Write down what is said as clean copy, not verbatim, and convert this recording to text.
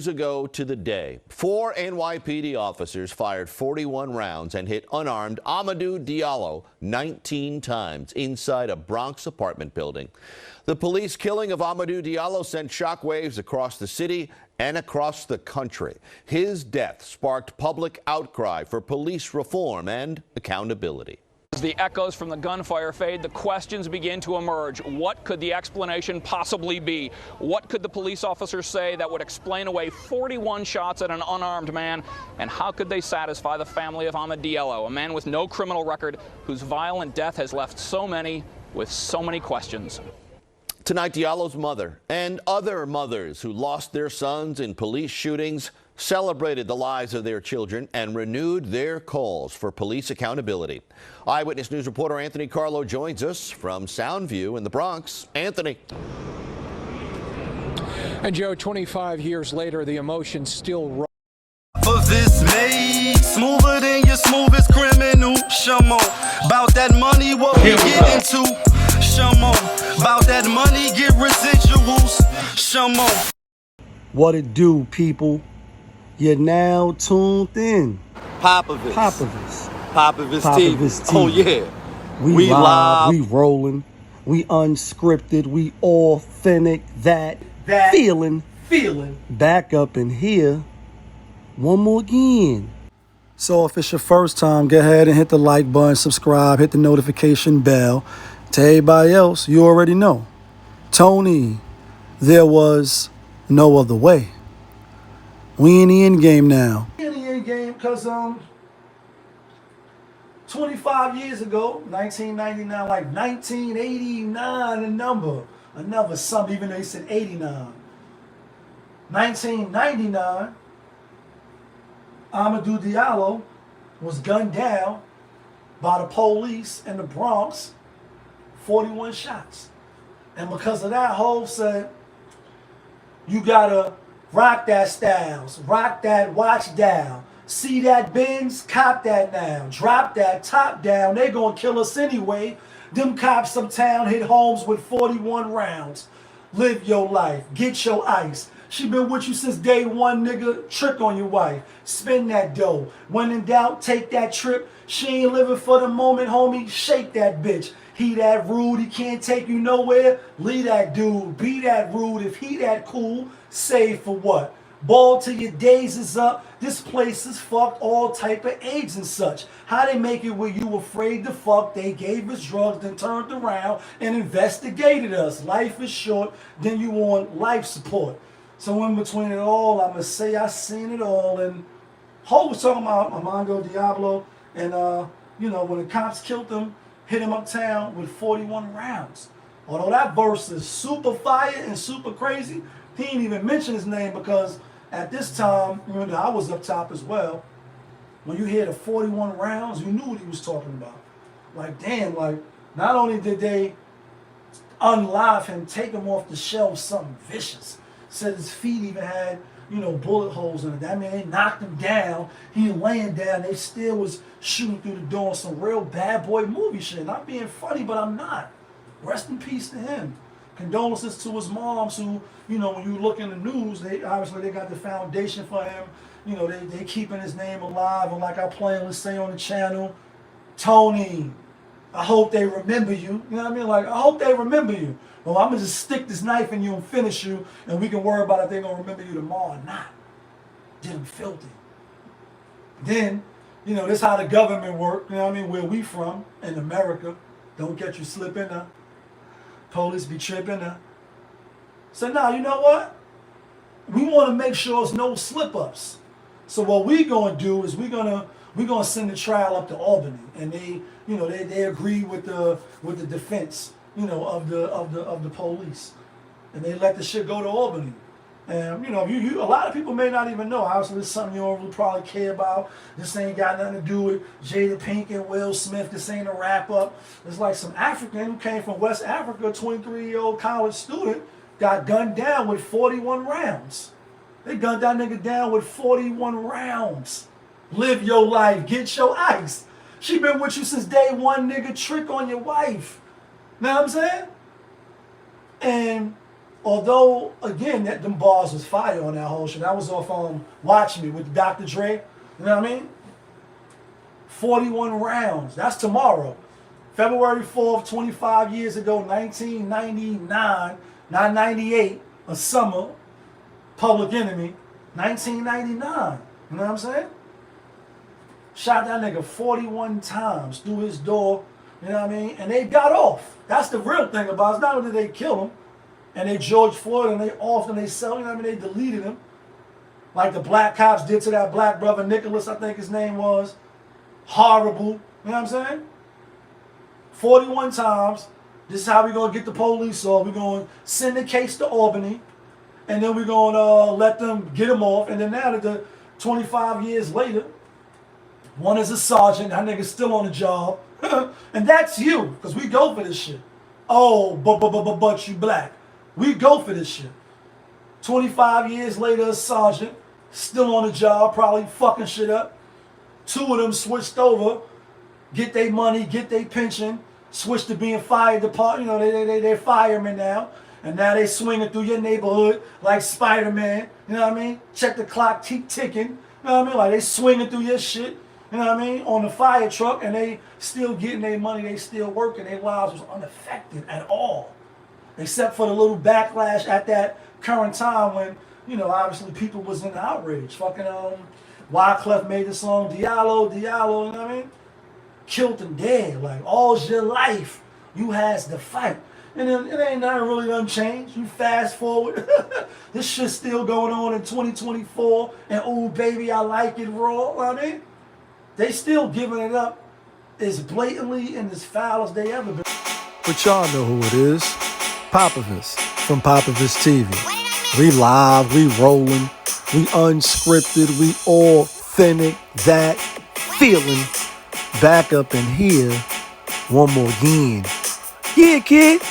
Years ago to the day, 4 NYPD officers fired 41 rounds and hit unarmed AmadoU DiaLLo 19 times inside a Bronx apartment building. The police killing of AmadoU DiaLLo sent shockwaves across the city and across the country. His death sparked public outcry for police reform and accountability. As the echoes from the gunfire fade, the questions begin to emerge. What could the explanation possibly be? What could the police officers say that would explain away 41 shots at an unarmed man? And how could they satisfy the family of AmadoU DiaLLo, a man with no criminal record whose violent death has left so many with so many questions? Tonight, DiaLLo's mother and other mothers who lost their sons in police shootings celebrated the lives of their children and renewed their calls for police accountability. Eyewitness News reporter Anthony Carlo joins us from Soundview in the Bronx. Anthony. And Joe, 25 years later, the emotions still rise. For this made smoother than your smoothest criminal. Shamo, about that money, what we get into. Shamo, about that money, get residuals. Shamo. What it do, people? You're now tuned in. Popovich TV. TV. Oh yeah. We live, we rolling, we unscripted, we authentic, that feeling back up in here one more again. So if it's your first time, go ahead and hit the like button, subscribe, hit the notification bell. To everybody else, you already know. Tony, there was no other way. We in the end game now. We in the end game because 25 years ago, 1999, like 1989, another something, even though they said 89. 1999, AmadoU DiaLLo was gunned down by the police in the Bronx, 41 shots. And because of that, Hov said, you gotta rock that styles, rock that watch down. See that Benz, cop that now. Drop that top down, they gonna kill us anyway. Them cops uptown hit homes with 41 rounds. Live your life, get your ice. She been with you since day one, nigga. Trick on your wife, spend that dough. When in doubt, take that trip. She ain't living for the moment, homie. Shake that bitch. He that rude, he can't take you nowhere. Leave that dude, be that rude. If he that cool, save for what? Ball till your days is up. This place is fucked, all type of AIDS and such. How they make it where you afraid to fuck? They gave us drugs, then turned around and investigated us. Life is short, then you on life support. So in between it all, I'ma say I seen it all. And Ho was talking about AmadoU DiaLLo, and you know, when the cops killed him, hit him uptown with 41 rounds. Although that verse is super fire and super crazy, he didn't even mention his name because at this time, you know, I was up top as well. When you hear the 41 rounds, you knew what he was talking about. Like, damn, like, not only did they unlive him, take him off the shelf, something vicious. Said his feet even had, you know, bullet holes in it. That mean, they knocked him down. He laying down. They still was shooting through the door on some real bad boy movie shit. Not being funny, but I'm not. Rest in peace to him. Condolences to his moms who, you know, when you look in the news, they obviously they got the foundation for him. You know, they keeping his name alive. And like I plainly say on the channel, Tony, I hope they remember you. You know what I mean? Like, I hope they remember you. Well, I'm going to just stick this knife in you and finish you, and we can worry about if they're going to remember you tomorrow or not. Did him filthy. Then, you know, this how the government work. You know what I mean? Where we from, in America. Don't get you slipping now. Police be tripping now. So now, you know what? We want to make sure there's no slip-ups. So what we going to do is we're gonna send the trial up to Albany, and they, you know, they agree with the defense, you know, of the police, and they let the shit go to Albany. And you know, a lot of people may not even know. Obviously, this is something you don't really probably care about. This ain't got nothing to do with Jada Pinkett and Will Smith. This ain't a wrap up. It's like some African who came from West Africa, 23-year-old college student, got gunned down with 41 rounds. They gunned that nigga down with 41 rounds. Live your life, get your ice. She been with you since day one, nigga. Trick on your wife. Know what I'm saying? And Although, again, them bars was fire on that whole shit. That was off Watch Me with Dr. Dre. You know what I mean? 41 rounds. That's tomorrow. February 4th, 25 years ago, 1999, not 98, a summer, Public Enemy, 1999. You know what I'm saying? Shot that nigga 41 times through his door. You know what I mean? And they got off. That's the real thing about it. It's not only did they kill him, and they George Floyd, and they off, and they sell, you know what I mean? They deleted him. Like the black cops did to that black brother, Nicholas, I think his name was. Horrible. You know what I'm saying? 41 times. This is how we're going to get the police off. We're going to send the case to Albany, and then we're going to let them get him off. And then now that the 25 years later, one is a sergeant, that nigga's still on the job. And that's you, because we go for this shit. Oh, but you black. We go for this shit. 25 years later, a sergeant, still on the job, probably fucking shit up. Two of them switched over, get their money, get their pension, switched to being fire department. You know, they're firemen now. And now they swinging through your neighborhood like Spider-Man. You know what I mean? Check the clock, keep ticking. You know what I mean? Like they swinging through your shit. You know what I mean? On the fire truck, and they still getting their money. They still working. Their lives was unaffected at all. Except for the little backlash at that current time when, you know, obviously people was in outrage. Fucking Wyclef made the song DiaLLo, you know what I mean? Killed them dead. Like, all's your life, you has to fight. And then it ain't nothing really done changed. You fast forward, this shit's still going on in 2024, and oh baby, I like it raw, you know what I mean? They still giving it up as blatantly and as foul as they ever been. But y'all know who it is. Popovus from Popovus TV. We live, we rolling, we unscripted, we authentic, that feeling. Back up in here one more again. Yeah, kid.